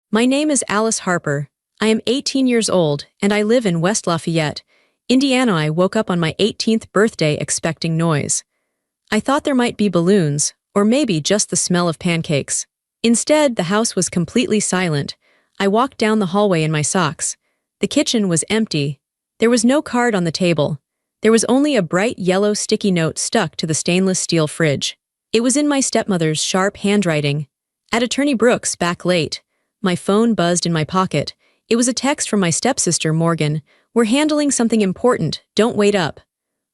My name is Alice Harper. I am 18 years old, and I live in West Lafayette, Indiana. I woke up on my 18th birthday expecting noise. I thought there might be balloons, or maybe just the smell of pancakes. Instead, the house was completely silent. I walked down the hallway in my socks. The kitchen was empty. There was no card on the table. There was only a bright yellow sticky note stuck to the stainless steel fridge. It was in my stepmother's sharp handwriting. At Attorney Brooks, back late. My phone buzzed in my pocket. It was a text from my stepsister, Morgan. We're handling something important. Don't wait up.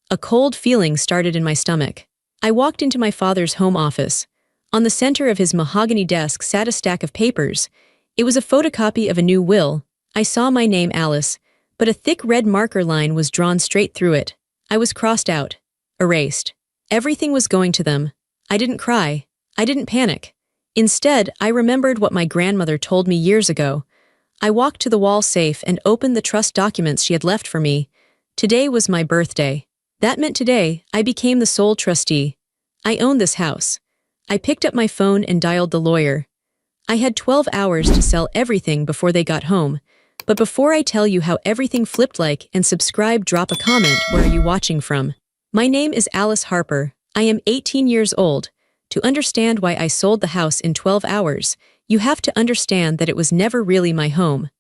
A cold feeling started in my stomach. I walked into my father's home office. On the center of his mahogany desk sat a stack of papers. It was a photocopy of a new will. I saw my name, Alice, but a thick red marker line was drawn straight through it. I was crossed out. Erased. Everything was going to them. I didn't cry. I didn't panic. Instead, I remembered what my grandmother told me years ago. I walked to the wall safe and opened the trust documents she had left for me. Today was my birthday. That meant today, I became the sole trustee. I owned this house. I picked up my phone and dialed the lawyer. I had 12 hours to sell everything before they got home. But before I tell you how everything flipped, like and subscribe, drop a comment. Where are you watching from? My name is Alice Harper. I am 18 years old. To understand why I sold the house in 12 hours, you have to understand that it was never really my home.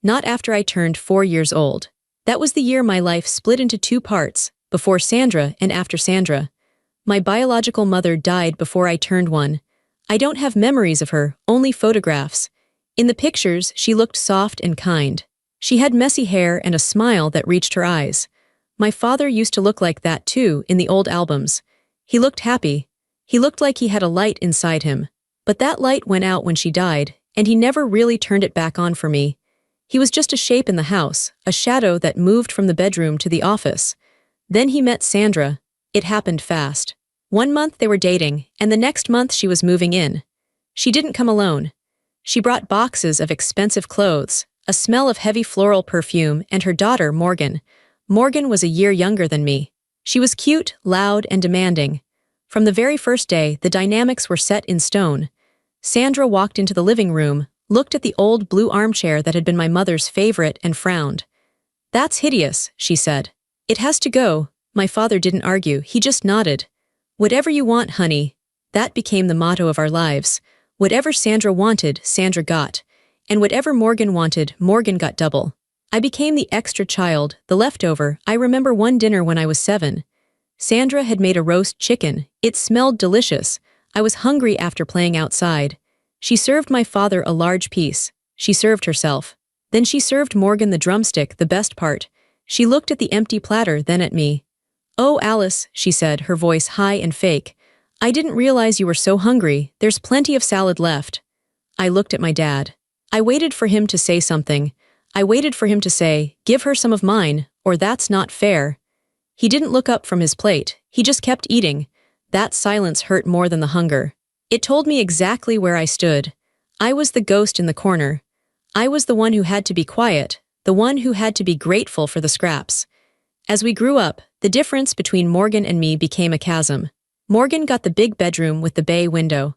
Not after I turned 4 years old. That was the year my life split into two parts, before Sandra and after Sandra. My biological mother died before I turned 1. I don't have memories of her, only photographs. In the pictures, she looked soft and kind. She had messy hair and a smile that reached her eyes. My father used to look like that too in the old albums. He looked happy. He looked like he had a light inside him. But that light went out when she died, and he never really turned it back on for me. He was just a shape in the house, a shadow that moved from the bedroom to the office. Then he met Sandra. It happened fast. 1 month they were dating, and the next month she was moving in. She didn't come alone. She brought boxes of expensive clothes, a smell of heavy floral perfume, and her daughter, Morgan. Morgan was a year younger than me. She was cute, loud, and demanding. From the very first day, the dynamics were set in stone. Sandra walked into the living room, looked at the old blue armchair that had been my mother's favorite, and frowned. "That's hideous," she said. "It has to go." My father didn't argue, he just nodded. "Whatever you want, honey." That became the motto of our lives. Whatever Sandra wanted, Sandra got. And whatever Morgan wanted, Morgan got double. I became the extra child, the leftover. I remember one dinner when I was 7. Sandra had made a roast chicken. It smelled delicious. I was hungry after playing outside. She served my father a large piece. She served herself. Then she served Morgan the drumstick, the best part. She looked at the empty platter, then at me. "Oh, Alice," she said, her voice high and fake. "I didn't realize you were so hungry. There's plenty of salad left." I looked at my dad. I waited for him to say something. I waited for him to say, "Give her some of mine, or that's not fair." He didn't look up from his plate. He just kept eating. That silence hurt more than the hunger. It told me exactly where I stood. I was the ghost in the corner. I was the one who had to be quiet, the one who had to be grateful for the scraps. As we grew up, the difference between Morgan and me became a chasm. Morgan got the big bedroom with the bay window.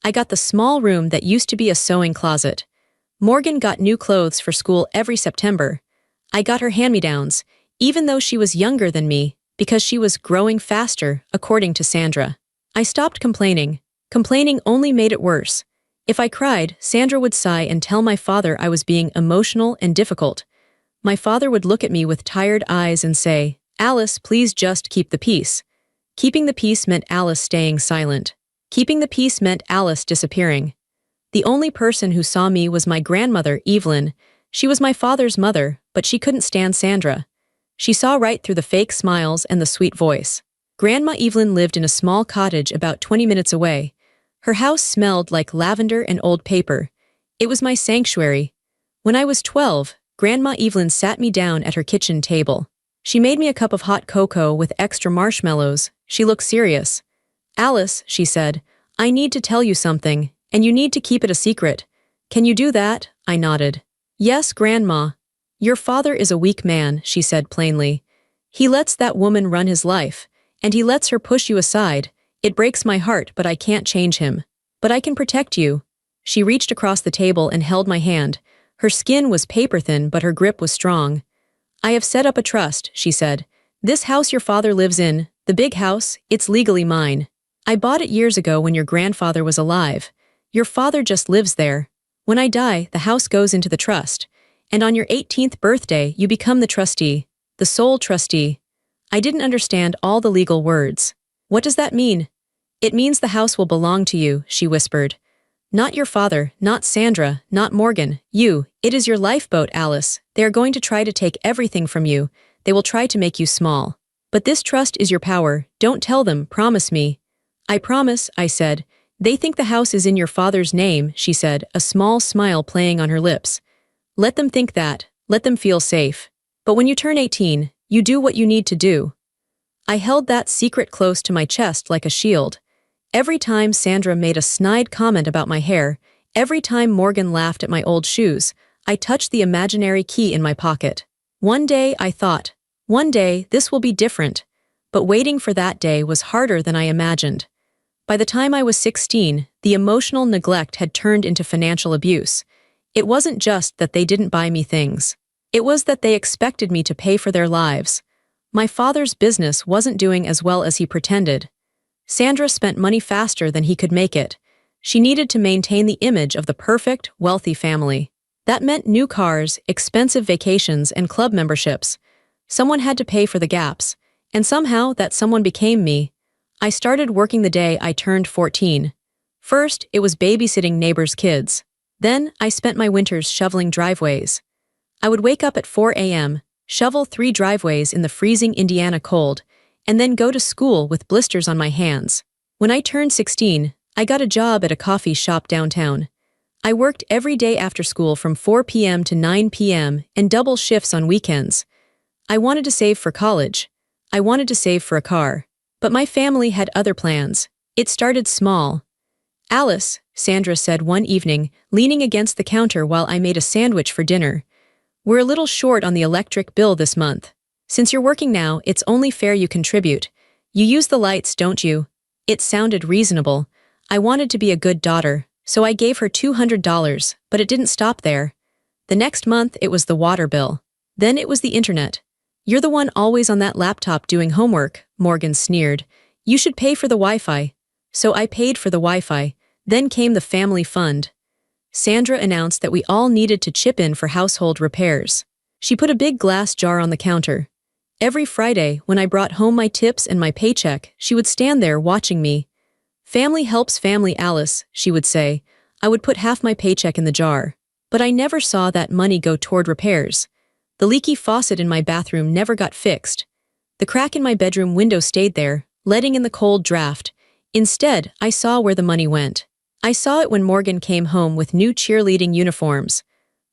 I got the small room that used to be a sewing closet. Morgan got new clothes for school every September. I got her hand-me-downs, even though she was younger than me, because she was growing faster, according to Sandra. I stopped complaining. Complaining only made it worse. If I cried, Sandra would sigh and tell my father I was being emotional and difficult. My father would look at me with tired eyes and say, "Alice, please just keep the peace." Keeping the peace meant Alice staying silent. Keeping the peace meant Alice disappearing. The only person who saw me was my grandmother, Evelyn. She was my father's mother, but she couldn't stand Sandra. She saw right through the fake smiles and the sweet voice. Grandma Evelyn lived in a small cottage about 20 minutes away. Her house smelled like lavender and old paper. It was my sanctuary. When I was 12, Grandma Evelyn sat me down at her kitchen table. She made me a cup of hot cocoa with extra marshmallows. She looked serious. "Alice," she said, "I need to tell you something, and you need to keep it a secret. Can you do that?" I nodded. "Yes, Grandma." "Your father is a weak man," she said plainly. "He lets that woman run his life, and he lets her push you aside. It breaks my heart, but I can't change him. But I can protect you." She reached across the table and held my hand. Her skin was paper-thin, but her grip was strong. "I have set up a trust," she said. "This house your father lives in, the big house, it's legally mine. I bought it years ago when your grandfather was alive. Your father just lives there. When I die, the house goes into the trust. And on your 18th birthday, you become the trustee, the sole trustee." I didn't understand all the legal words. "What does that mean?" "It means the house will belong to you," she whispered. "Not your father, not Sandra, not Morgan, you. It is your lifeboat, Alice. They are going to try to take everything from you. They will try to make you small. But this trust is your power. Don't tell them, promise me." "I promise," I said. "They think the house is in your father's name," she said, a small smile playing on her lips. "Let them think that. Let them feel safe. But when you turn 18, you do what you need to do." I held that secret close to my chest like a shield. Every time Sandra made a snide comment about my hair, every time Morgan laughed at my old shoes, I touched the imaginary key in my pocket. One day, I thought, one day, this will be different. But waiting for that day was harder than I imagined. By the time I was 16, the emotional neglect had turned into financial abuse. It wasn't just that they didn't buy me things. It was that they expected me to pay for their lives. My father's business wasn't doing as well as he pretended. Sandra spent money faster than he could make it. She needed to maintain the image of the perfect, wealthy family. That meant new cars, expensive vacations, and club memberships. Someone had to pay for the gaps, and somehow that someone became me. I started working the day I turned 14. First, it was babysitting neighbors' kids. Then, I spent my winters shoveling driveways. I would wake up at 4 a.m., shovel 3 driveways in the freezing Indiana cold, and then go to school with blisters on my hands. When I turned 16, I got a job at a coffee shop downtown. I worked every day after school from 4 p.m. to 9 p.m. and double shifts on weekends. I wanted to save for college. I wanted to save for a car. But my family had other plans. It started small. "Alice," Sandra said one evening, leaning against the counter while I made a sandwich for dinner, "we're a little short on the electric bill this month. Since you're working now, it's only fair you contribute. You use the lights, don't you?" It sounded reasonable. I wanted to be a good daughter, so I gave her $200, but it didn't stop there. The next month, it was the water bill. Then it was the internet. "You're the one always on that laptop doing homework," Morgan sneered. "You should pay for the Wi-Fi." So I paid for the Wi-Fi. Then came the family fund. Sandra announced that we all needed to chip in for household repairs. She put a big glass jar on the counter. Every Friday, when I brought home my tips and my paycheck, she would stand there watching me. "Family helps family, Alice," she would say. I would put half my paycheck in the jar. But I never saw that money go toward repairs. The leaky faucet in my bathroom never got fixed. The crack in my bedroom window stayed there, letting in the cold draft. Instead, I saw where the money went. I saw it when Morgan came home with new cheerleading uniforms.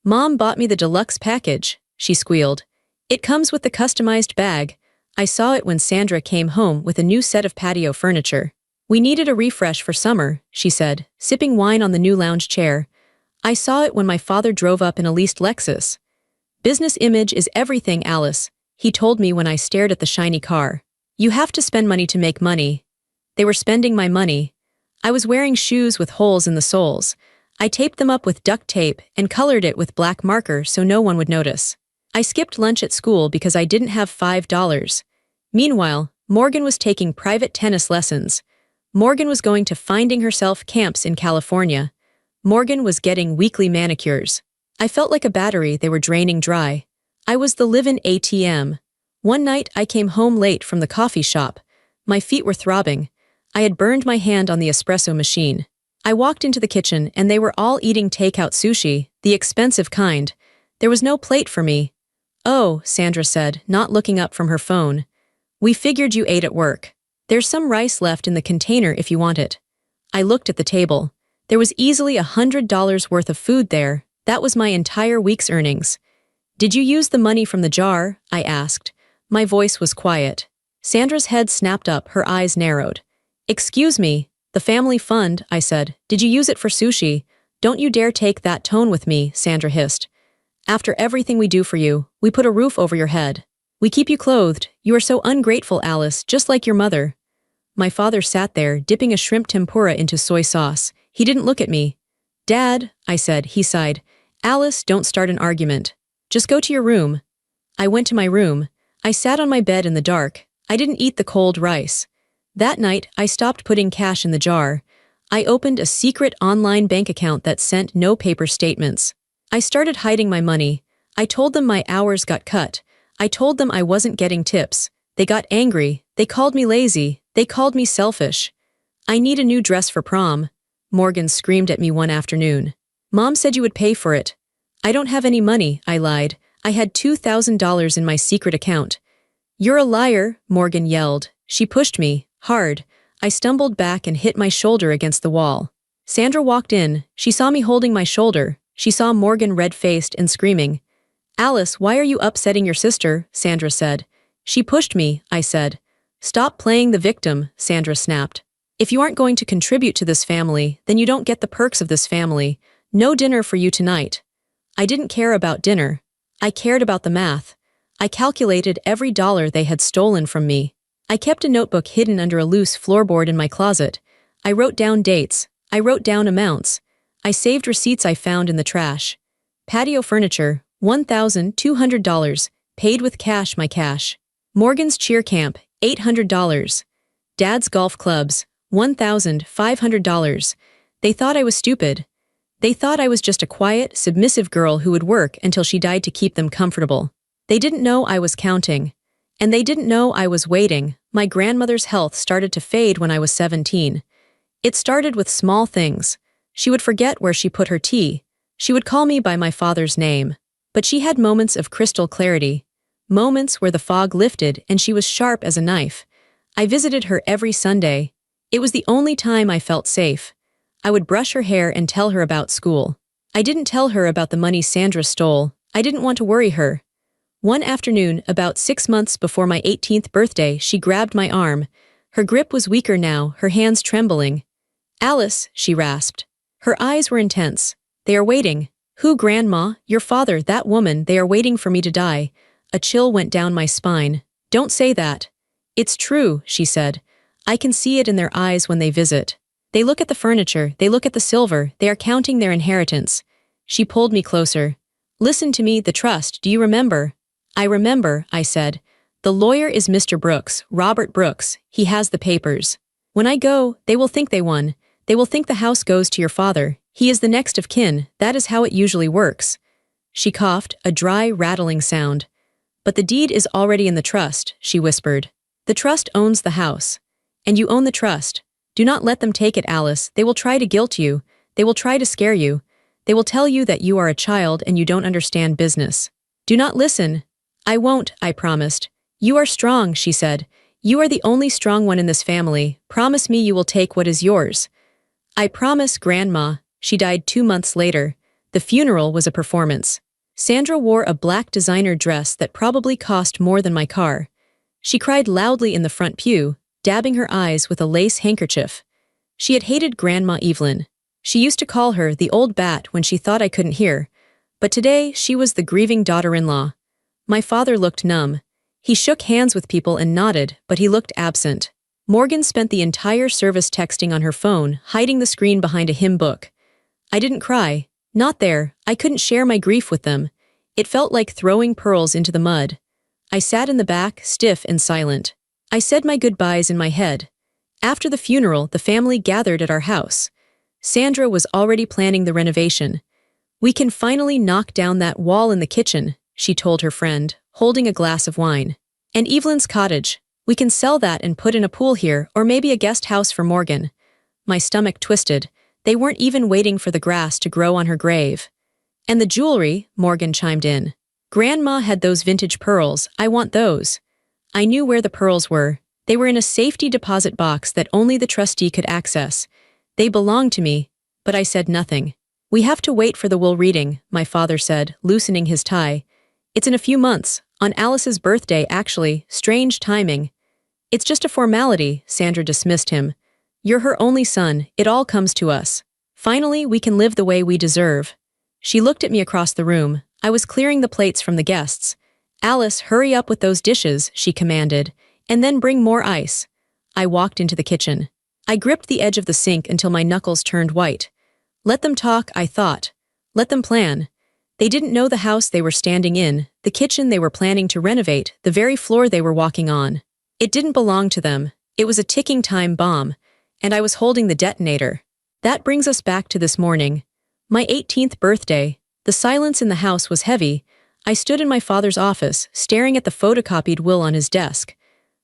"Mom bought me the deluxe package," she squealed. "It comes with the customized bag." I saw it when Sandra came home with a new set of patio furniture. "We needed a refresh for summer," she said, sipping wine on the new lounge chair. I saw it when my father drove up in a leased Lexus. "Business image is everything, Alice," he told me when I stared at the shiny car. "You have to spend money to make money." They were spending my money. I was wearing shoes with holes in the soles. I taped them up with duct tape and colored it with black marker so no one would notice. I skipped lunch at school because I didn't have $5. Meanwhile, Morgan was taking private tennis lessons. Morgan was going to Finding Herself camps in California. Morgan was getting weekly manicures. I felt like a battery they were draining dry. I was the live-in ATM. One night I came home late from the coffee shop. My feet were throbbing. I had burned my hand on the espresso machine. I walked into the kitchen and they were all eating takeout sushi, the expensive kind. There was no plate for me. "Oh," Sandra said, not looking up from her phone. "We figured you ate at work. There's some rice left in the container if you want it." I looked at the table. There was easily $100 worth of food there. That was my entire week's earnings. "Did you use the money from the jar?" I asked. My voice was quiet. Sandra's head snapped up, her eyes narrowed. "Excuse me, the family fund," I said. "Did you use it for sushi?" "Don't you dare take that tone with me," Sandra hissed. "After everything we do for you, we put a roof over your head. We keep you clothed. You are so ungrateful, Alice, just like your mother." My father sat there, dipping a shrimp tempura into soy sauce. He didn't look at me. Dad, I said, he sighed. Alice, don't start an argument. Just go to your room. I went to my room. I sat on my bed in the dark. I didn't eat the cold rice. That night, I stopped putting cash in the jar. I opened a secret online bank account that sent no paper statements. I started hiding my money. I told them my hours got cut. I told them I wasn't getting tips. They got angry. They called me lazy. They called me selfish. I need a new dress for prom. Morgan screamed at me one afternoon. Mom said you would pay for it. I don't have any money, I lied. I had $2,000 in my secret account. You're a liar, Morgan yelled. She pushed me, hard. I stumbled back and hit my shoulder against the wall. Sandra walked in. She saw me holding my shoulder. She saw Morgan red-faced and screaming. Alice, why are you upsetting your sister? Sandra said. She pushed me, I said. Stop playing the victim, Sandra snapped. If you aren't going to contribute to this family, then you don't get the perks of this family. No dinner for you tonight. I didn't care about dinner. I cared about the math. I calculated every dollar they had stolen from me. I kept a notebook hidden under a loose floorboard in my closet. I wrote down dates. I wrote down amounts. I saved receipts I found in the trash. Patio furniture, $1,200, paid with cash my cash. Morgan's cheer camp, $800. Dad's golf clubs, $1,500. They thought I was stupid. They thought I was just a quiet, submissive girl who would work until she died to keep them comfortable. They didn't know I was counting. And they didn't know I was waiting. My grandmother's health started to fade when I was 17. It started with small things. She would forget where she put her tea. She would call me by my father's name. But she had moments of crystal clarity. Moments where the fog lifted and she was sharp as a knife. I visited her every Sunday. It was the only time I felt safe. I would brush her hair and tell her about school. I didn't tell her about the money Sandra stole. I didn't want to worry her. One afternoon, about 6 months before my 18th birthday, she grabbed my arm. Her grip was weaker now, her hands trembling. Alice, she rasped. Her eyes were intense. They are waiting. Who, Grandma? Your father, that woman, they are waiting for me to die. A chill went down my spine. Don't say that. It's true, she said. I can see it in their eyes when they visit. They look at the furniture, they look at the silver, they are counting their inheritance. She pulled me closer. Listen to me, the trust, do you remember? I remember, I said. The lawyer is Mr. Brooks, Robert Brooks. He has the papers. When I go, they will think they won. They will think the house goes to your father. He is the next of kin. That is how it usually works. She coughed, a dry, rattling sound. But the deed is already in the trust, she whispered. The trust owns the house. And you own the trust. Do not let them take it, Alice. They will try to guilt you. They will try to scare you. They will tell you that you are a child and you don't understand business. Do not listen. I won't, I promised. You are strong, she said. You are the only strong one in this family. Promise me you will take what is yours. I promise, Grandma. She died 2 months later. The funeral was a performance. Sandra wore a black designer dress that probably cost more than my car. She cried loudly in the front pew, dabbing her eyes with a lace handkerchief. She had hated Grandma Evelyn. She used to call her the old bat when she thought I couldn't hear. But today she was the grieving daughter-in-law. My father looked numb. He shook hands with people and nodded, but he looked absent. Morgan spent the entire service texting on her phone, hiding the screen behind a hymn book. I didn't cry. Not there. I couldn't share my grief with them. It felt like throwing pearls into the mud. I sat in the back, stiff and silent. I said my goodbyes in my head. After the funeral, the family gathered at our house. Sandra was already planning the renovation. We can finally knock down that wall in the kitchen, she told her friend, holding a glass of wine. And Evelyn's cottage. We can sell that and put in a pool here, or maybe a guest house for Morgan. My stomach twisted. They weren't even waiting for the grass to grow on her grave. And the jewelry, Morgan chimed in. Grandma had those vintage pearls. I want those. I knew where the pearls were. They were in a safety deposit box that only the trustee could access. They belonged to me, but I said nothing. We have to wait for the will reading, my father said, loosening his tie. It's in a few months, on Alice's birthday actually, strange timing. It's just a formality, Sandra dismissed him. You're her only son, it all comes to us. Finally, we can live the way we deserve. She looked at me across the room. I was clearing the plates from the guests. Alice, hurry up with those dishes, she commanded, and then bring more ice. I walked into the kitchen. I gripped the edge of the sink until my knuckles turned white. Let them talk, I thought. Let them plan. They didn't know the house they were standing in, the kitchen they were planning to renovate, the very floor they were walking on. It didn't belong to them. It was a ticking time bomb, and I was holding the detonator. That brings us back to this morning. My 18th birthday. The silence in the house was heavy. I stood in my father's office, staring at the photocopied will on his desk.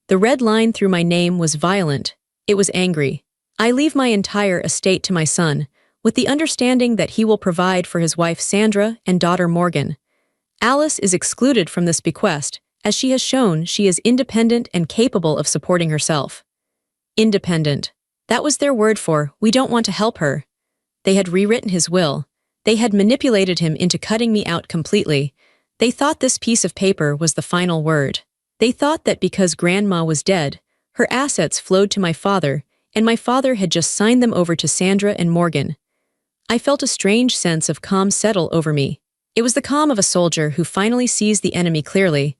The red line through my name was violent. It was angry. I leave my entire estate to my son, with the understanding that he will provide for his wife Sandra and daughter Morgan. Alice is excluded from this bequest, as she has shown she is independent and capable of supporting herself. Independent. That was their word for, we don't want to help her. They had rewritten his will. They had manipulated him into cutting me out completely. They thought this piece of paper was the final word. They thought that because Grandma was dead, her assets flowed to my father, and my father had just signed them over to Sandra and Morgan. I felt a strange sense of calm settle over me. It was the calm of a soldier who finally sees the enemy clearly.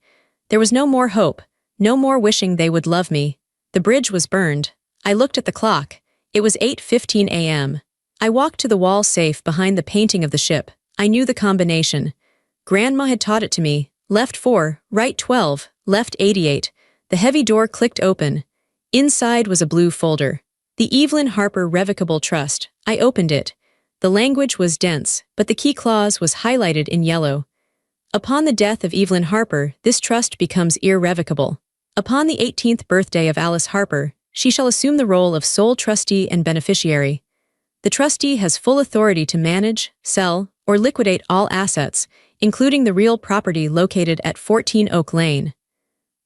There was no more hope, no more wishing they would love me. The bridge was burned. I looked at the clock. It was 8:15 a.m. I walked to the wall safe behind the painting of the ship. I knew the combination. Grandma had taught it to me. Left 4, right 12, left 88. The heavy door clicked open. Inside was a blue folder. The Evelyn Harper Revocable Trust. I opened it. The language was dense, but the key clause was highlighted in yellow. Upon the death of Evelyn Harper, this trust becomes irrevocable. Upon the 18th birthday of Alice Harper, she shall assume the role of sole trustee and beneficiary. The trustee has full authority to manage, sell, or liquidate all assets, including the real property located at 14 Oak Lane.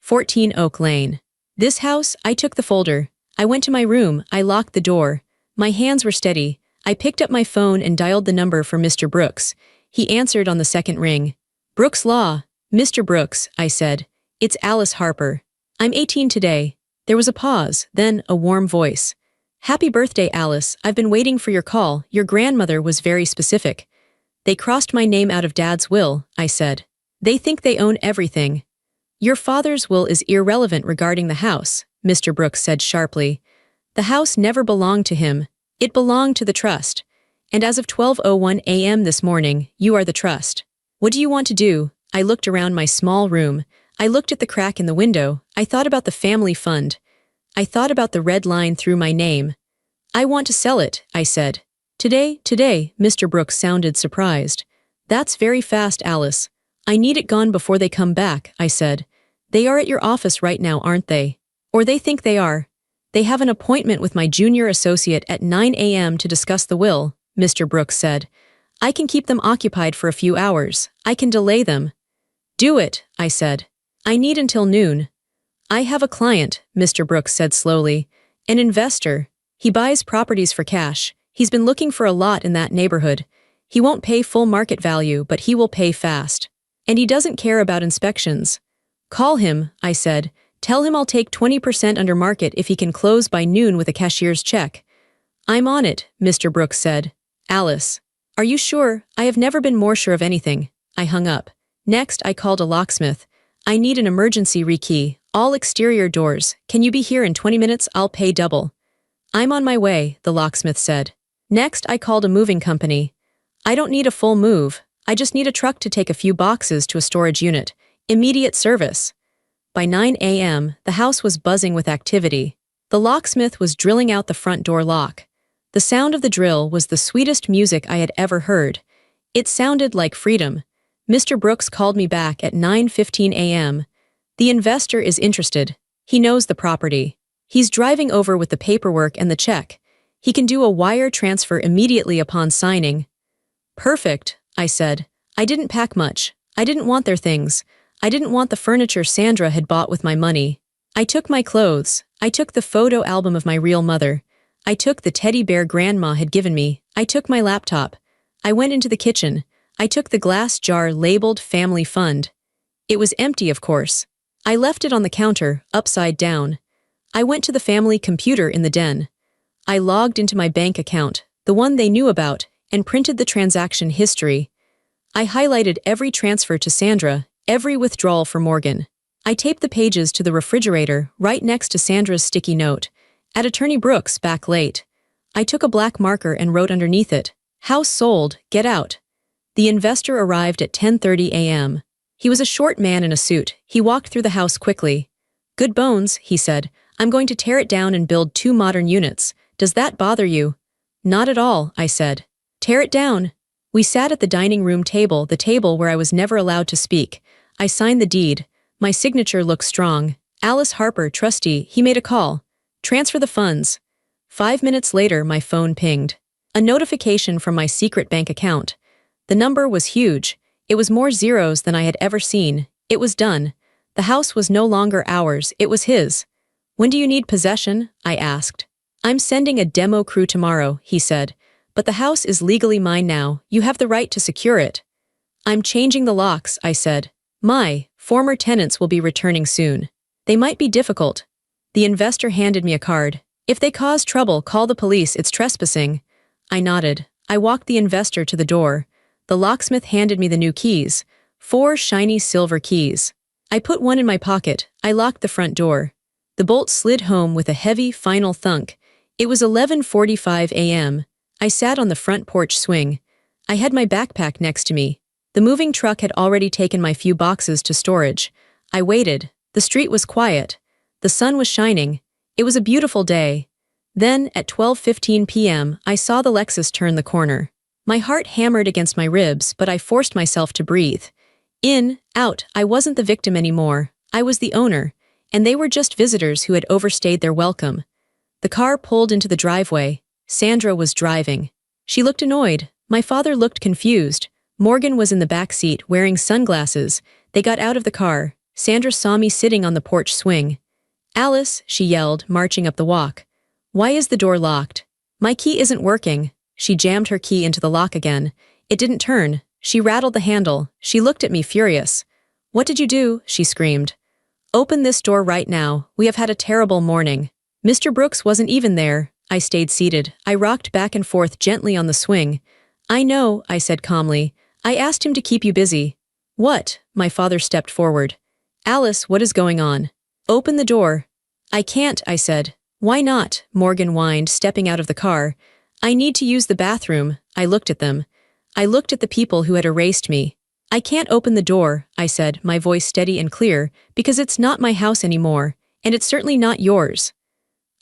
14 Oak Lane. This house, I took the folder. I went to my room, I locked the door. My hands were steady. I picked up my phone and dialed the number for Mr. Brooks. He answered on the second ring. Brooks Law. Mr. Brooks, I said. It's Alice Harper. I'm 18 today. There was a pause, then a warm voice. Happy birthday, Alice. I've been waiting for your call. Your grandmother was very specific. They crossed my name out of Dad's will, I said. They think they own everything. Your father's will is irrelevant regarding the house, Mr. Brooks said sharply. The house never belonged to him. It belonged to the trust. And as of 12:01 a.m. this morning, you are the trust. What do you want to do? I looked around my small room. I looked at the crack in the window. I thought about the family fund. I thought about the red line through my name. I want to sell it, I said. Today, Mr. Brooks sounded surprised. That's very fast, Alice. I need it gone before they come back, I said. They are at your office right now, aren't they? Or they think they are. They have an appointment with my junior associate at 9 a.m. to discuss the will, Mr. Brooks said. I can keep them occupied for a few hours. I can delay them. Do it, I said. I need until noon. I have a client, Mr. Brooks said slowly. An investor. He buys properties for cash. He's been looking for a lot in that neighborhood. He won't pay full market value, but he will pay fast. And he doesn't care about inspections. Call him, I said. Tell him I'll take 20% under market if he can close by noon with a cashier's check. I'm on it, Mr. Brooks said. Alice. Are you sure? I have never been more sure of anything. I hung up. Next, I called a locksmith. I need an emergency rekey. All exterior doors. Can you be here in 20 minutes? I'll pay double. I'm on my way, the locksmith said. Next, I called a moving company. I don't need a full move. I just need a truck to take a few boxes to a storage unit. Immediate service. By 9 a.m., the house was buzzing with activity. The locksmith was drilling out the front door lock. The sound of the drill was the sweetest music I had ever heard. It sounded like freedom. Mr. Brooks called me back at 9:15 a.m. The investor is interested. He knows the property. He's driving over with the paperwork and the check. He can do a wire transfer immediately upon signing. Perfect, I said. I didn't pack much. I didn't want their things. I didn't want the furniture Sandra had bought with my money. I took my clothes. I took the photo album of my real mother. I took the teddy bear Grandma had given me. I took my laptop. I went into the kitchen. I took the glass jar labeled Family Fund. It was empty, of course. I left it on the counter, upside down. I went to the family computer in the den. I logged into my bank account, the one they knew about, and printed the transaction history. I highlighted every transfer to Sandra, every withdrawal for Morgan. I taped the pages to the refrigerator right next to Sandra's sticky note. At Attorney Brooks, back late. I took a black marker and wrote underneath it, House sold, get out. The investor arrived at 10:30 a.m. He was a short man in a suit. He walked through the house quickly. Good bones, he said. I'm going to tear it down and build 2 modern units. Does that bother you? Not at all, I said. Tear it down. We sat at the dining room table, the table where I was never allowed to speak. I signed the deed. My signature looked strong. Alice Harper, trustee, he made a call. Transfer the funds. 5 minutes later, my phone pinged. A notification from my secret bank account. The number was huge. It was more zeros than I had ever seen. It was done. The house was no longer ours, it was his. When do you need possession? I asked. I'm sending a demo crew tomorrow, he said. But the house is legally mine now. You have the right to secure it. I'm changing the locks, I said. My former tenants will be returning soon. They might be difficult. The investor handed me a card. If they cause trouble, call the police, it's trespassing. I nodded. I walked the investor to the door. The locksmith handed me the new keys. 4 shiny silver keys. I put one in my pocket. I locked the front door. The bolt slid home with a heavy, final thunk. It was 11:45 a.m. I sat on the front porch swing. I had my backpack next to me. The moving truck had already taken my few boxes to storage. I waited. The street was quiet. The sun was shining. It was a beautiful day. Then, at 12:15 p.m., I saw the Lexus turn the corner. My heart hammered against my ribs, but I forced myself to breathe. In, out, I wasn't the victim anymore. I was the owner, and they were just visitors who had overstayed their welcome. The car pulled into the driveway. Sandra was driving. She looked annoyed. My father looked confused. Morgan was in the back seat, wearing sunglasses. They got out of the car. Sandra saw me sitting on the porch swing. Alice, she yelled, marching up the walk. Why is the door locked? My key isn't working. She jammed her key into the lock again. It didn't turn. She rattled the handle. She looked at me furious. What did you do? She screamed. Open this door right now. We have had a terrible morning. Mr. Brooks wasn't even there. I stayed seated. I rocked back and forth gently on the swing. I know, I said calmly. I asked him to keep you busy. What? My father stepped forward. Alice, what is going on? Open the door. I can't, I said. Why not? Morgan whined, stepping out of the car. I need to use the bathroom. I looked at them. I looked at the people who had erased me. I can't open the door, I said, my voice steady and clear, because it's not my house anymore, and it's certainly not yours.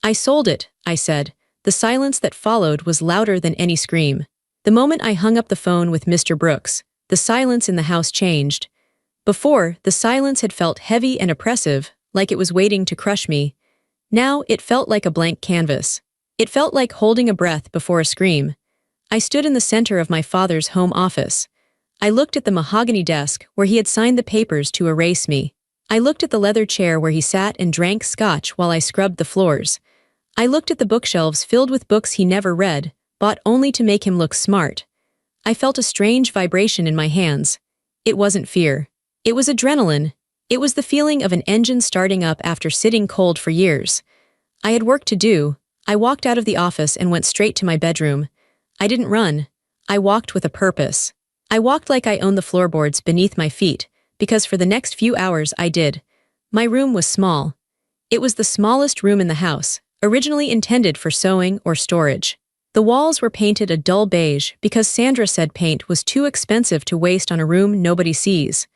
I sold it, I said. The silence that followed was louder than any scream. The moment I hung up the phone with Mr. Brooks, the silence in the house changed. Before, the silence had felt heavy and oppressive, like it was waiting to crush me. Now, it felt like a blank canvas. It felt like holding a breath before a scream. I stood in the center of my father's home office. I looked at the mahogany desk where he had signed the papers to erase me. I looked at the leather chair where he sat and drank scotch while I scrubbed the floors. I looked at the bookshelves filled with books he never read, bought only to make him look smart. I felt a strange vibration in my hands. It wasn't fear. It was adrenaline. It was the feeling of an engine starting up after sitting cold for years. I had work to do. I walked out of the office and went straight to my bedroom. I didn't run. I walked with a purpose. I walked like I owned the floorboards beneath my feet, because for the next few hours I did. My room was small. It was the smallest room in the house, originally intended for sewing or storage. The walls were painted a dull beige because Sandra said paint was too expensive to waste on a room nobody sees.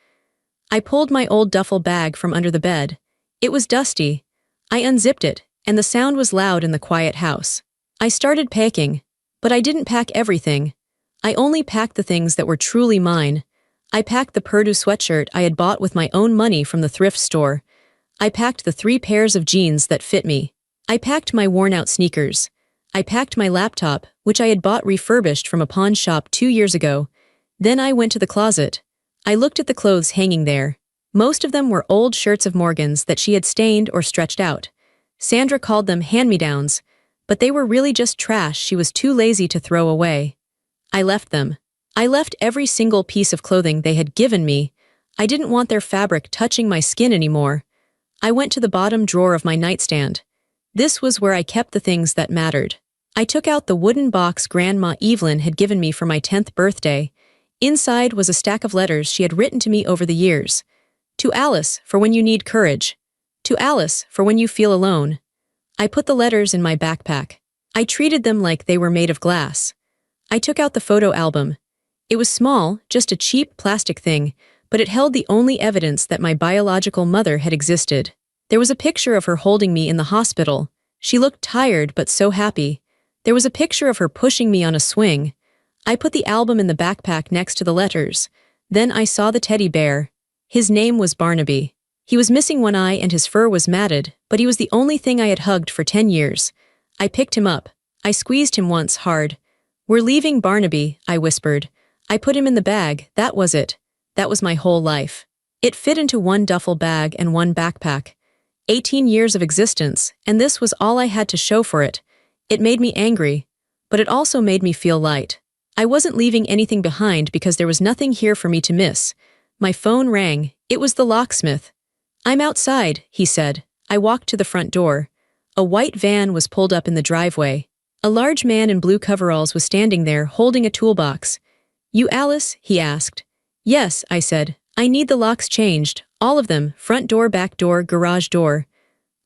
I pulled my old duffel bag from under the bed. It was dusty. I unzipped it, and the sound was loud in the quiet house. I started packing, but I didn't pack everything. I only packed the things that were truly mine. I packed the Purdue sweatshirt I had bought with my own money from the thrift store. I packed the 3 pairs of jeans that fit me. I packed my worn-out sneakers. I packed my laptop, which I had bought refurbished from a pawn shop 2 years ago. Then I went to the closet. I looked at the clothes hanging there. Most of them were old shirts of Morgan's that she had stained or stretched out. Sandra called them hand-me-downs, but they were really just trash she was too lazy to throw away. I left them. I left every single piece of clothing they had given me. I didn't want their fabric touching my skin anymore. I went to the bottom drawer of my nightstand. This was where I kept the things that mattered. I took out the wooden box Grandma Evelyn had given me for my 10th birthday. Inside was a stack of letters she had written to me over the years. To Alice, for when you need courage. To Alice, for when you feel alone. I put the letters in my backpack. I treated them like they were made of glass. I took out the photo album. It was small, just a cheap plastic thing, but it held the only evidence that my biological mother had existed. There was a picture of her holding me in the hospital. She looked tired but so happy. There was a picture of her pushing me on a swing. I put the album in the backpack next to the letters. Then I saw the teddy bear. His name was Barnaby. He was missing one eye and his fur was matted, but he was the only thing I had hugged for 10 years. I picked him up. I squeezed him once hard. "We're leaving, Barnaby," I whispered. I put him in the bag, that was it. That was my whole life. It fit into one duffel bag and one backpack. 18 years of existence, and this was all I had to show for it. It made me angry, but it also made me feel light. I wasn't leaving anything behind because there was nothing here for me to miss. My phone rang. It was the locksmith. "I'm outside," he said. I walked to the front door. A white van was pulled up in the driveway. A large man in blue coveralls was standing there holding a toolbox. "You Alice?" he asked. "Yes," I said. "I need the locks changed, all of them, front door, back door, garage door."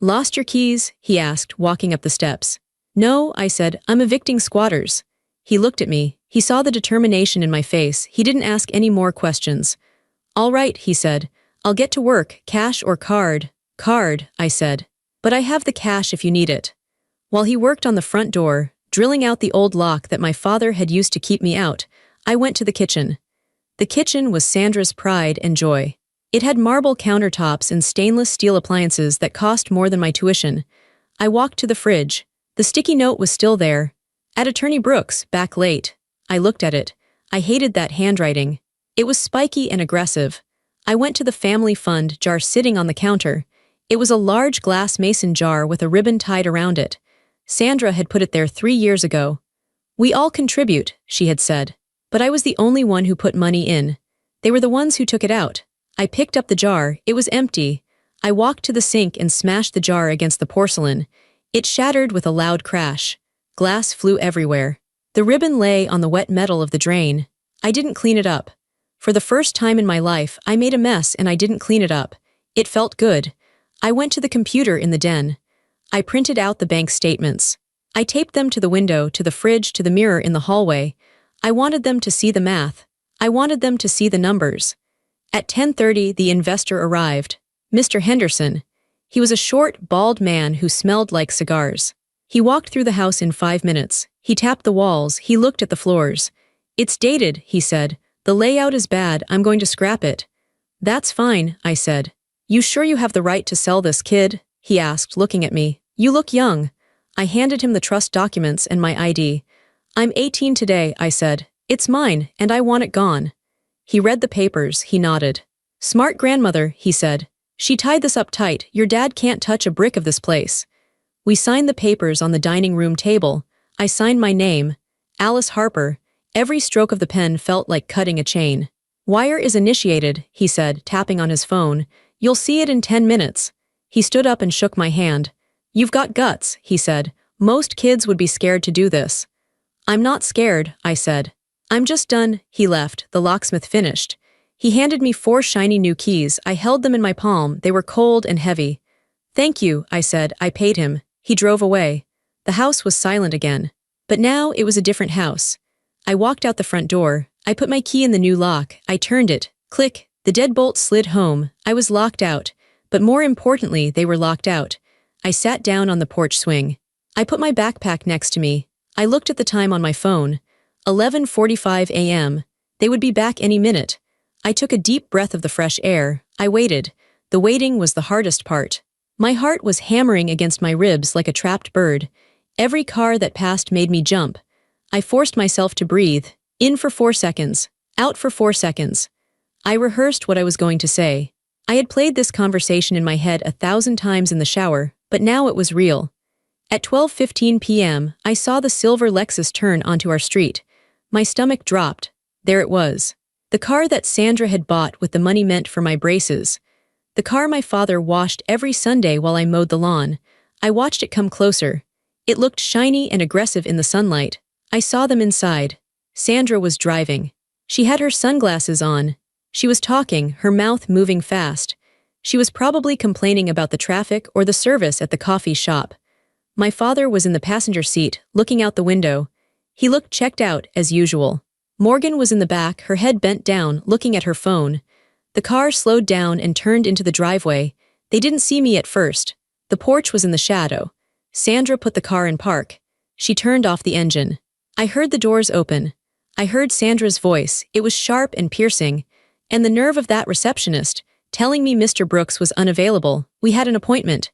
"Lost your keys?" he asked, walking up the steps. "No," I said, "I'm evicting squatters." He looked at me. He saw the determination in my face. He didn't ask any more questions. "All right," he said. "I'll get to work, cash or card." "Card," I said. "But I have the cash if you need it." While he worked on the front door, drilling out the old lock that my father had used to keep me out, I went to the kitchen. The kitchen was Sandra's pride and joy. It had marble countertops and stainless steel appliances that cost more than my tuition. I walked to the fridge. The sticky note was still there. "At Attorney Brooks, back late." I looked at it. I hated that handwriting. It was spiky and aggressive. I went to the family fund jar sitting on the counter. It was a large glass mason jar with a ribbon tied around it. Sandra had put it there 3 years ago. "We all contribute," she had said. But I was the only one who put money in. They were the ones who took it out. I picked up the jar. It was empty. I walked to the sink and smashed the jar against the porcelain. It shattered with a loud crash. Glass flew everywhere. The ribbon lay on the wet metal of the drain. I didn't clean it up. For the first time in my life, I made a mess and I didn't clean it up. It felt good. I went to the computer in the den. I printed out the bank statements. I taped them to the window, to the fridge, to the mirror in the hallway. I wanted them to see the math. I wanted them to see the numbers. At 10:30, the investor arrived. Mr. Henderson. He was a short, bald man who smelled like cigars. He walked through the house in 5 minutes. He tapped the walls. He looked at the floors. "It's dated," he said. "The layout is bad. I'm going to scrap it." "That's fine," I said. "You sure you have the right to sell this, kid?" he asked, looking at me. "You look young." I handed him the trust documents and my ID. "I'm 18 today," I said. "It's mine, and I want it gone." He read the papers. He nodded. "Smart grandmother," he said. "She tied this up tight. Your dad can't touch a brick of this place." We signed the papers on the dining room table. I signed my name, Alice Harper. Every stroke of the pen felt like cutting a chain. "Wire is initiated," he said, tapping on his phone. "You'll see it in 10 minutes. He stood up and shook my hand. "You've got guts," he said. "Most kids would be scared to do this." "I'm not scared," I said. "I'm just done." He left. The locksmith finished. He handed me 4 shiny new keys. I held them in my palm. They were cold and heavy. "Thank you," I said. I paid him. He drove away. The house was silent again. But now it was a different house. I walked out the front door. I put my key in the new lock. I turned it. Click. The deadbolt slid home. I was locked out. But more importantly, they were locked out. I sat down on the porch swing. I put my backpack next to me. I looked at the time on my phone. 11:45 a.m. They would be back any minute. I took a deep breath of the fresh air. I waited. The waiting was the hardest part. My heart was hammering against my ribs like a trapped bird. Every car that passed made me jump. I forced myself to breathe. In for 4 seconds. Out for 4 seconds. I rehearsed what I was going to say. I had played this conversation in my head 1,000 times in the shower, but now it was real. At 12:15 p.m., I saw the silver Lexus turn onto our street. My stomach dropped. There it was. The car that Sandra had bought with the money meant for my braces. The car my father washed every Sunday while I mowed the lawn. I watched it come closer. It looked shiny and aggressive in the sunlight. I saw them inside. Sandra was driving. She had her sunglasses on. She was talking, her mouth moving fast. She was probably complaining about the traffic or the service at the coffee shop. My father was in the passenger seat, looking out the window. He looked checked out, as usual. Morgan was in the back, her head bent down, looking at her phone. The car slowed down and turned into the driveway. They didn't see me at first. The porch was in the shadow. Sandra put the car in park. She turned off the engine. I heard the doors open. I heard Sandra's voice. It was sharp and piercing. And the nerve of that receptionist, telling me Mr. Brooks was unavailable. We had an appointment.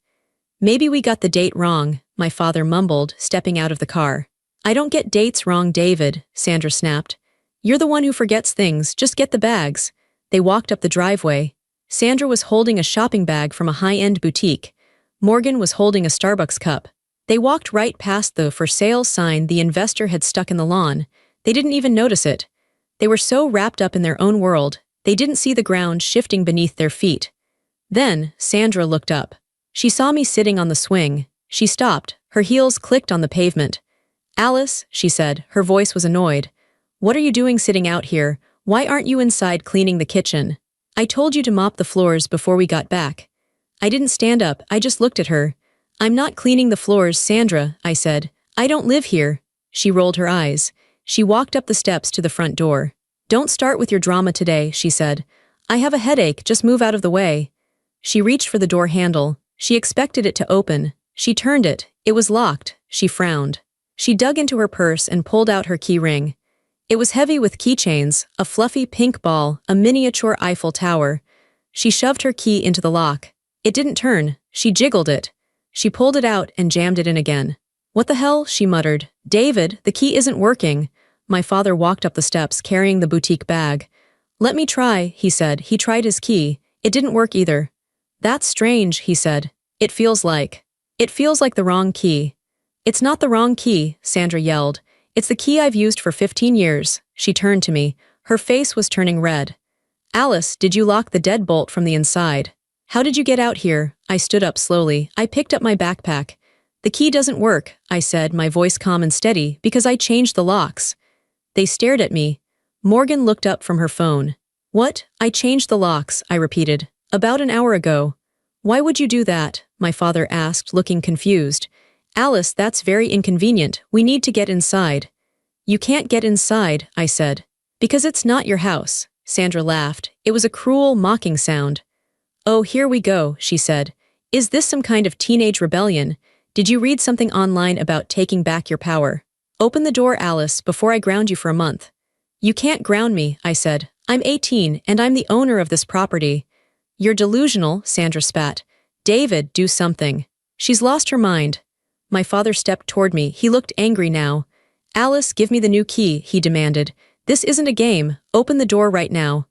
Maybe we got the date wrong, my father mumbled, stepping out of the car. I don't get dates wrong, David, Sandra snapped. You're the one who forgets things, just get the bags. They walked up the driveway. Sandra was holding a shopping bag from a high-end boutique. Morgan was holding a Starbucks cup. They walked right past the for sale sign the investor had stuck in the lawn. They didn't even notice it. They were so wrapped up in their own world, they didn't see the ground shifting beneath their feet. Then, Sandra looked up. She saw me sitting on the swing. She stopped. Her heels clicked on the pavement. Alice, she said, her voice was annoyed. What are you doing sitting out here? Why aren't you inside cleaning the kitchen? I told you to mop the floors before we got back. I didn't stand up, I just looked at her. I'm not cleaning the floors, Sandra, I said. I don't live here. She rolled her eyes. She walked up the steps to the front door. Don't start with your drama today, she said. I have a headache, just move out of the way. She reached for the door handle. She expected it to open. She turned it. It was locked. She frowned. She dug into her purse and pulled out her key ring. It was heavy with keychains, a fluffy pink ball, a miniature Eiffel Tower. She shoved her key into the lock. It didn't turn. She jiggled it. She pulled it out and jammed it in again. What the hell? She muttered. David, the key isn't working. My father walked up the steps carrying the boutique bag. Let me try, he said. He tried his key. It didn't work either. That's strange, he said. It feels like the wrong key. It's not the wrong key, Sandra yelled. It's the key I've used for 15 years. She turned to me. Her face was turning red. Alice, did you lock the deadbolt from the inside? How did you get out here? I stood up slowly. I picked up my backpack. The key doesn't work, I said, my voice calm and steady, because I changed the locks. They stared at me. Morgan looked up from her phone. What? I changed the locks, I repeated. About an hour ago. Why would you do that? My father asked, looking confused. Alice, that's very inconvenient. We need to get inside. You can't get inside, I said. Because it's not your house. Sandra laughed. It was a cruel, mocking sound. Oh, here we go, she said. Is this some kind of teenage rebellion? Did you read something online about taking back your power? Open the door, Alice, before I ground you for a month. You can't ground me, I said. I'm 18, and I'm the owner of this property. You're delusional, Sandra spat. David, do something. She's lost her mind. My father stepped toward me. He looked angry now. Alice, give me the new key, he demanded. This isn't a game. Open the door right now.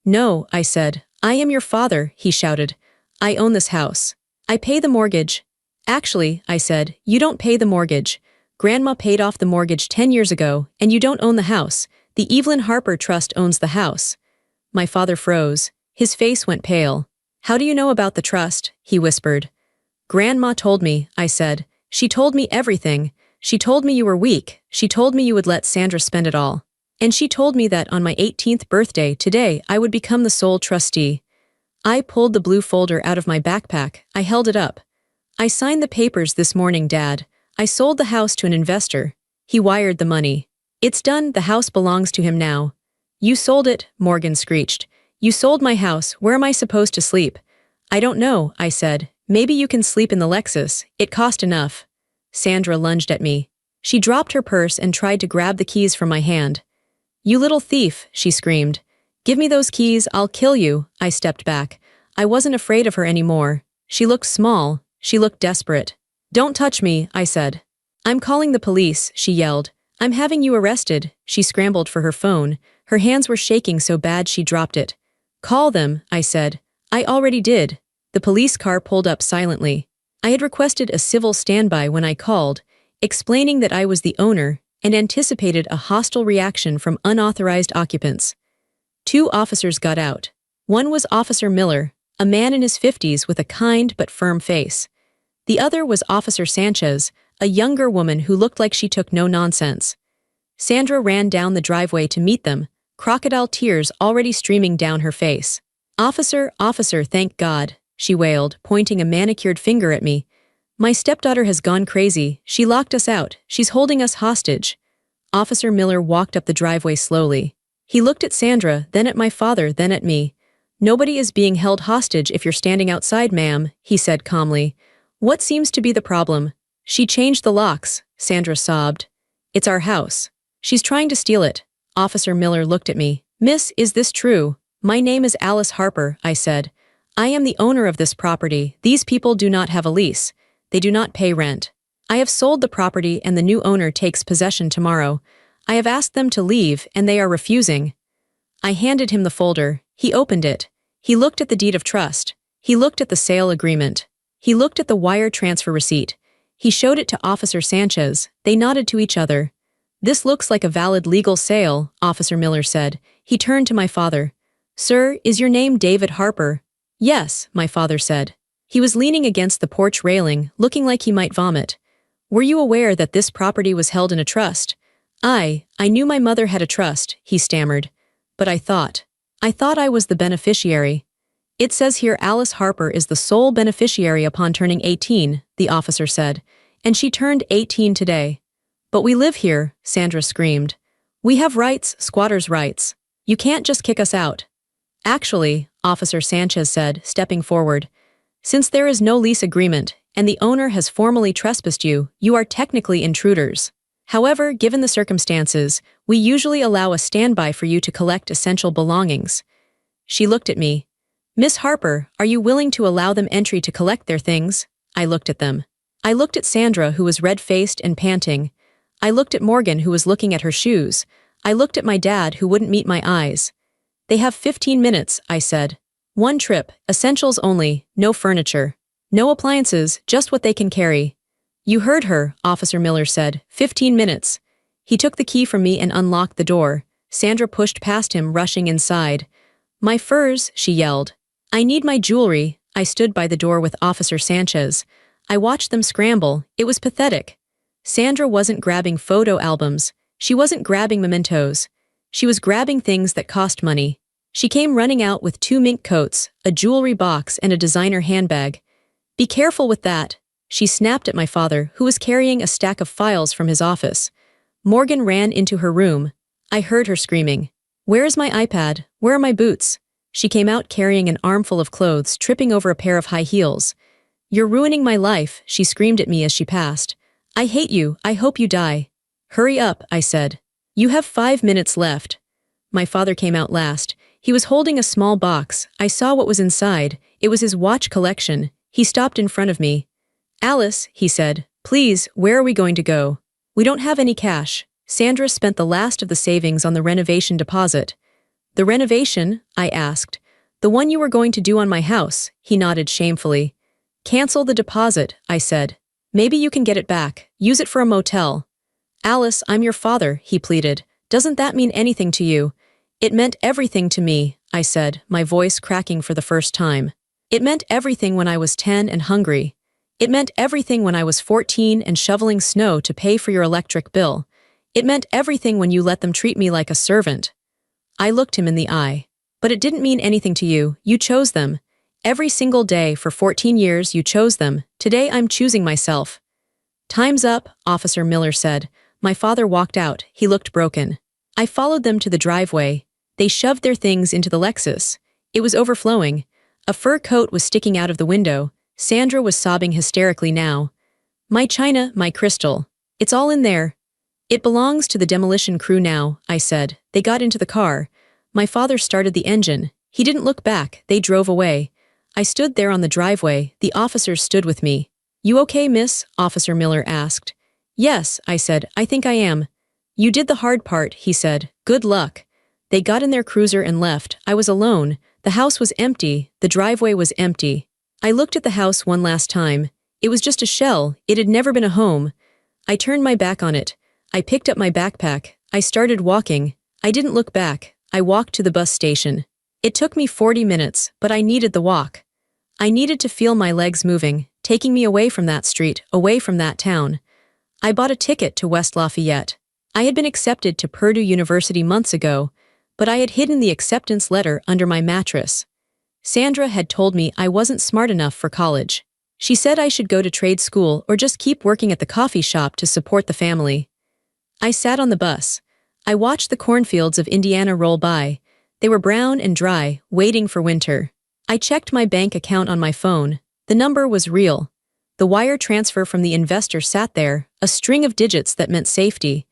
No, I said. I am your father, he shouted. I own this house. I pay the mortgage. Actually, I said, you don't pay the mortgage. Grandma paid off the mortgage 10 years ago, and you don't own the house. The Evelyn Harper Trust owns the house. My father froze. His face went pale. How do you know about the trust? He whispered. Grandma told me, I said. She told me everything. She told me you were weak. She told me you would let Sandra spend it all. And she told me that on my 18th birthday today I would become the sole trustee. I pulled the blue folder out of my backpack. I held it up. I signed the papers this morning, Dad. I sold the house to an investor. He wired the money. It's done, the house belongs to him now. You sold it, Morgan screeched. You sold my house, where am I supposed to sleep? I don't know, I said. Maybe you can sleep in the Lexus, it cost enough. Sandra lunged at me. She dropped her purse and tried to grab the keys from my hand. You little thief, she screamed. Give me those keys, I'll kill you. I stepped back. I wasn't afraid of her anymore. She looked small. She looked desperate. Don't touch me, I said. I'm calling the police, she yelled. I'm having you arrested. She scrambled for her phone. Her hands were shaking so bad she dropped it. Call them, I said. I already did. The police car pulled up silently. I had requested a civil standby when I called, explaining that I was the owner and anticipated a hostile reaction from unauthorized occupants. 2 officers got out. One was Officer Miller, a man in his 50s with a kind but firm face. The other was Officer Sanchez, a younger woman who looked like she took no nonsense. Sandra ran down the driveway to meet them, crocodile tears already streaming down her face. Officer, thank God, she wailed, pointing a manicured finger at me. My stepdaughter has gone crazy. She locked us out. She's holding us hostage. Officer Miller walked up the driveway slowly. He looked at Sandra, then at my father, then at me. "Nobody is being held hostage if you're standing outside, ma'am," he said calmly. "What seems to be the problem?" "She changed the locks," Sandra sobbed. "It's our house. She's trying to steal it." Officer Miller looked at me. "Miss, is this true?" "My name is Alice Harper," I said. "I am the owner of this property. These people do not have a lease. They do not pay rent. I have sold the property and the new owner takes possession tomorrow. I have asked them to leave and they are refusing." I handed him the folder. He opened it. He looked at the deed of trust. He looked at the sale agreement. He looked at the wire transfer receipt. He showed it to Officer Sanchez. They nodded to each other. "This looks like a valid legal sale," Officer Miller said. He turned to my father. "Sir, is your name David Harper?" "Yes," my father said. He was leaning against the porch railing, looking like he might vomit. "Were you aware that this property was held in a trust?" I knew my mother had a trust," he stammered. "But I thought I was the beneficiary." "It says here Alice Harper is the sole beneficiary upon turning 18, the officer said. "And she turned 18 today." "But we live here," Sandra screamed. "We have rights, squatters' rights. You can't just kick us out." "Actually," Officer Sanchez said, stepping forward, "since there is no lease agreement, and the owner has formally trespassed you, you are technically intruders. However, given the circumstances, we usually allow a standby for you to collect essential belongings." She looked at me. "Miss Harper, are you willing to allow them entry to collect their things?" I looked at them. I looked at Sandra, who was red-faced and panting. I looked at Morgan, who was looking at her shoes. I looked at my dad, who wouldn't meet my eyes. "They have 15 minutes, I said. "One trip, essentials only, no furniture. No appliances, just what they can carry." "You heard her," Officer Miller said. 15 minutes. He took the key from me and unlocked the door. Sandra pushed past him, rushing inside. "My furs," she yelled. "I need my jewelry." I stood by the door with Officer Sanchez. I watched them scramble. It was pathetic. Sandra wasn't grabbing photo albums. She wasn't grabbing mementos. She was grabbing things that cost money. She came running out with 2 mink coats, a jewelry box, and a designer handbag. "Be careful with that." She snapped at my father, who was carrying a stack of files from his office. Morgan ran into her room. I heard her screaming. "Where is my iPad? Where are my boots?" She came out carrying an armful of clothes, tripping over a pair of high heels. "You're ruining my life," she screamed at me as she passed. "I hate you. I hope you die." "Hurry up," I said. "You have 5 minutes left." My father came out last. He was holding a small box. I saw what was inside. It was his watch collection. He stopped in front of me. "Alice," he said, "please, where are we going to go?" "We don't have any cash." Sandra spent the last of the savings on the renovation deposit. "The renovation?" I asked. "The one you were going to do on my house," he nodded shamefully. "Cancel the deposit," I said. "Maybe you can get it back. Use it for a motel." "Alice, I'm your father," he pleaded. "Doesn't that mean anything to you?" "It meant everything to me," I said, my voice cracking for the first time. "It meant everything when I was 10 and hungry. It meant everything when I was 14 and shoveling snow to pay for your electric bill. It meant everything when you let them treat me like a servant." I looked him in the eye. "But it didn't mean anything to you. You chose them. Every single day for 14 years you chose them. Today I'm choosing myself." "Time's up," Officer Miller said. My father walked out. He looked broken. I followed them to the driveway. They shoved their things into the Lexus. It was overflowing. A fur coat was sticking out of the window. Sandra was sobbing hysterically now. "My china, my crystal. It's all in there." "It belongs to the demolition crew now," I said. They got into the car. My father started the engine. He didn't look back. They drove away. I stood there on the driveway. The officers stood with me. "You okay, miss?" Officer Miller asked. "Yes," I said. "I think I am." "You did the hard part," he said. "Good luck." They got in their cruiser and left. I was alone. The house was empty. The driveway was empty. I looked at the house one last time. It was just a shell. It had never been a home. I turned my back on it. I picked up my backpack. I started walking. I didn't look back. I walked to the bus station. It took me 40 minutes, but I needed the walk. I needed to feel my legs moving, taking me away from that street, away from that town. I bought a ticket to West Lafayette. I had been accepted to Purdue University months ago, but I had hidden the acceptance letter under my mattress. Sandra had told me I wasn't smart enough for college. She said I should go to trade school or just keep working at the coffee shop to support the family. I sat on the bus. I watched the cornfields of Indiana roll by. They were brown and dry, waiting for winter. I checked my bank account on my phone. The number was real. The wire transfer from the investor sat there, a string of digits that meant safety.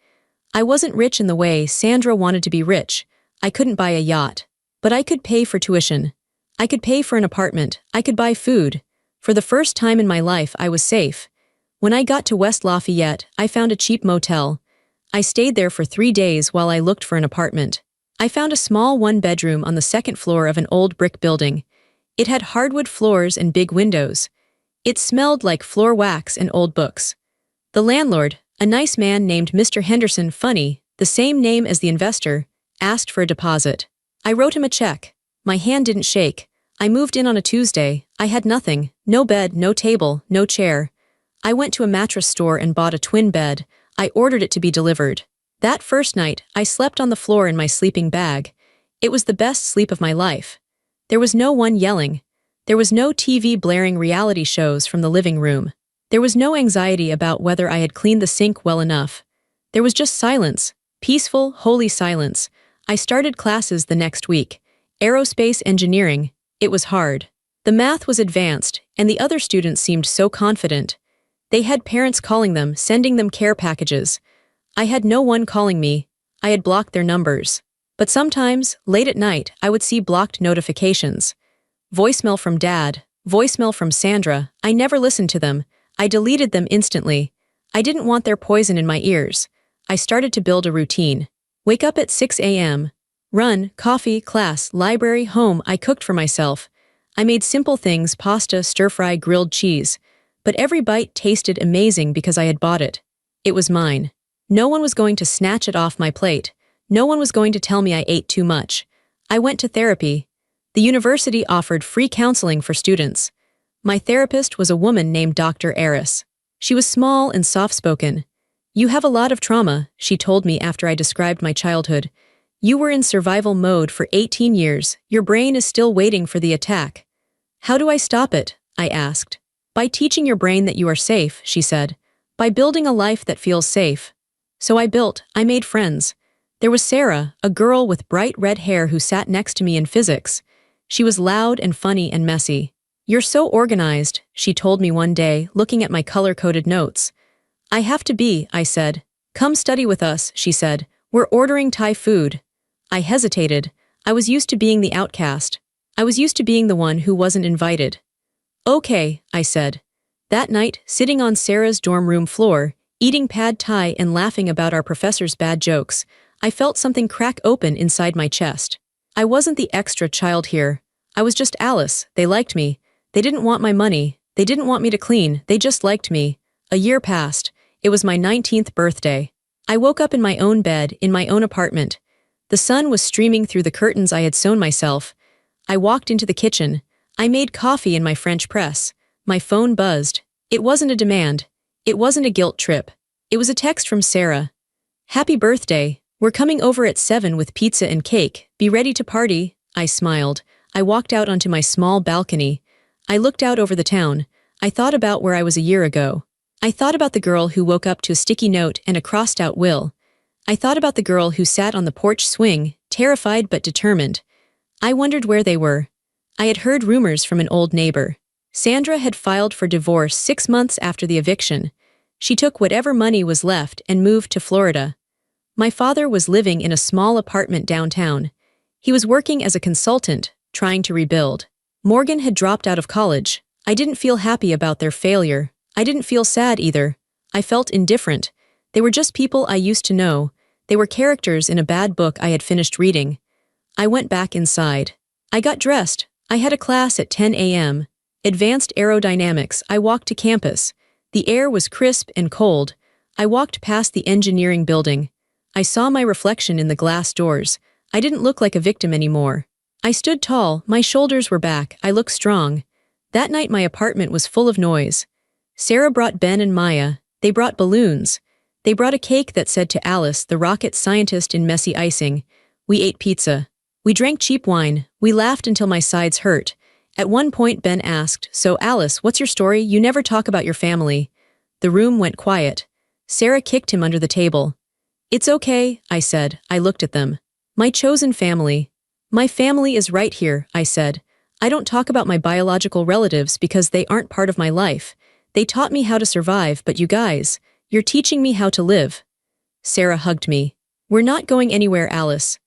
I wasn't rich in the way Sandra wanted to be rich. I couldn't buy a yacht. But I could pay for tuition. I could pay for an apartment. I could buy food. For the first time in my life, I was safe. When I got to West Lafayette, I found a cheap motel. I stayed there for 3 days while I looked for an apartment. I found a small one-bedroom on the second floor of an old brick building. It had hardwood floors and big windows. It smelled like floor wax and old books. The landlord, a nice man named Mr. Henderson, funny, the same name as the investor, asked for a deposit. I wrote him a check. My hand didn't shake. I moved in on a Tuesday. I had nothing. No bed, no table, no chair. I went to a mattress store and bought a twin bed. I ordered it to be delivered. That first night, I slept on the floor in my sleeping bag. It was the best sleep of my life. There was no one yelling. There was no TV blaring reality shows from the living room. There was no anxiety about whether I had cleaned the sink well enough. There was just silence. Peaceful, holy silence. I started classes the next week. Aerospace engineering. It was hard. The math was advanced, and the other students seemed so confident. They had parents calling them, sending them care packages. I had no one calling me. I had blocked their numbers. But sometimes, late at night, I would see blocked notifications. Voicemail from Dad. Voicemail from Sandra. I never listened to them. I deleted them instantly. I didn't want their poison in my ears. I started to build a routine. Wake up at 6 a.m. Run, coffee, class, library, home. I cooked for myself. I made simple things, pasta, stir-fry, grilled cheese. But every bite tasted amazing because I had bought it. It was mine. No one was going to snatch it off my plate. No one was going to tell me I ate too much. I went to therapy. The university offered free counseling for students. My therapist was a woman named Dr. Eris. She was small and soft-spoken. "You have a lot of trauma," she told me after I described my childhood. "You were in survival mode for 18 years. Your brain is still waiting for the attack." "How do I stop it?" I asked. "By teaching your brain that you are safe," she said. "By building a life that feels safe." So I made friends. There was Sarah, a girl with bright red hair who sat next to me in physics. She was loud and funny and messy. "You're so organized," she told me one day, looking at my color-coded notes. "I have to be," I said. "Come study with us," she said. "We're ordering Thai food." I hesitated. I was used to being the outcast. I was used to being the one who wasn't invited. "Okay," I said. That night, sitting on Sarah's dorm room floor, eating pad thai and laughing about our professor's bad jokes, I felt something crack open inside my chest. I wasn't the extra child here. I was just Alice. They liked me. They didn't want my money. They didn't want me to clean. They just liked me. A year passed. It was my 19th birthday. I woke up in my own bed, in my own apartment. The sun was streaming through the curtains I had sewn myself. I walked into the kitchen. I made coffee in my French press. My phone buzzed. It wasn't a demand. It wasn't a guilt trip. It was a text from Sarah. "Happy birthday. We're coming over at 7 with pizza and cake. Be ready to party." I smiled. I walked out onto my small balcony. I looked out over the town. I thought about where I was a year ago. I thought about the girl who woke up to a sticky note and a crossed-out will. I thought about the girl who sat on the porch swing, terrified but determined. I wondered where they were. I had heard rumors from an old neighbor. Sandra had filed for divorce 6 months after the eviction. She took whatever money was left and moved to Florida. My father was living in a small apartment downtown. He was working as a consultant, trying to rebuild. Morgan had dropped out of college. I didn't feel happy about their failure. I didn't feel sad either. I felt indifferent. They were just people I used to know. They were characters in a bad book I had finished reading. I went back inside. I got dressed. I had a class at 10 a.m. Advanced aerodynamics. I walked to campus. The air was crisp and cold. I walked past the engineering building. I saw my reflection in the glass doors. I didn't look like a victim anymore. I stood tall, my shoulders were back, I looked strong. That night my apartment was full of noise. Sarah brought Ben and Maya. They brought balloons. They brought a cake that said to Alice, the rocket scientist in messy icing. We ate pizza. We drank cheap wine. We laughed until my sides hurt. At one point Ben asked, "So Alice, what's your story? You never talk about your family." The room went quiet. Sarah kicked him under the table. It's okay, I said. I looked at them. My chosen family. My family is right here, I said. I don't talk about my biological relatives because they aren't part of my life. They taught me how to survive, but you guys, you're teaching me how to live. Sarah hugged me. We're not going anywhere, Alice.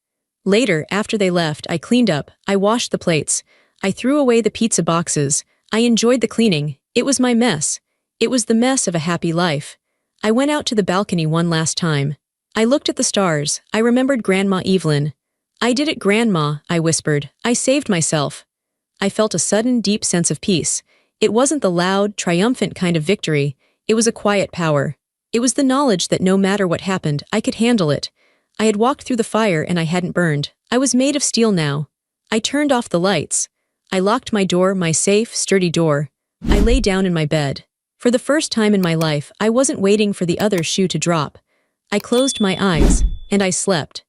Later, after they left, I cleaned up, I washed the plates, I threw away the pizza boxes, I enjoyed the cleaning, it was my mess. It was the mess of a happy life. I went out to the balcony one last time. I looked at the stars, I remembered Grandma Evelyn. I did it, Grandma, I whispered. I saved myself. I felt a sudden, deep sense of peace. It wasn't the loud, triumphant kind of victory, it was a quiet power. It was the knowledge that no matter what happened, I could handle it. I had walked through the fire and I hadn't burned. I was made of steel now. I turned off the lights. I locked my door, my safe, sturdy door. I lay down in my bed. For the first time in my life, I wasn't waiting for the other shoe to drop. I closed my eyes, and I slept.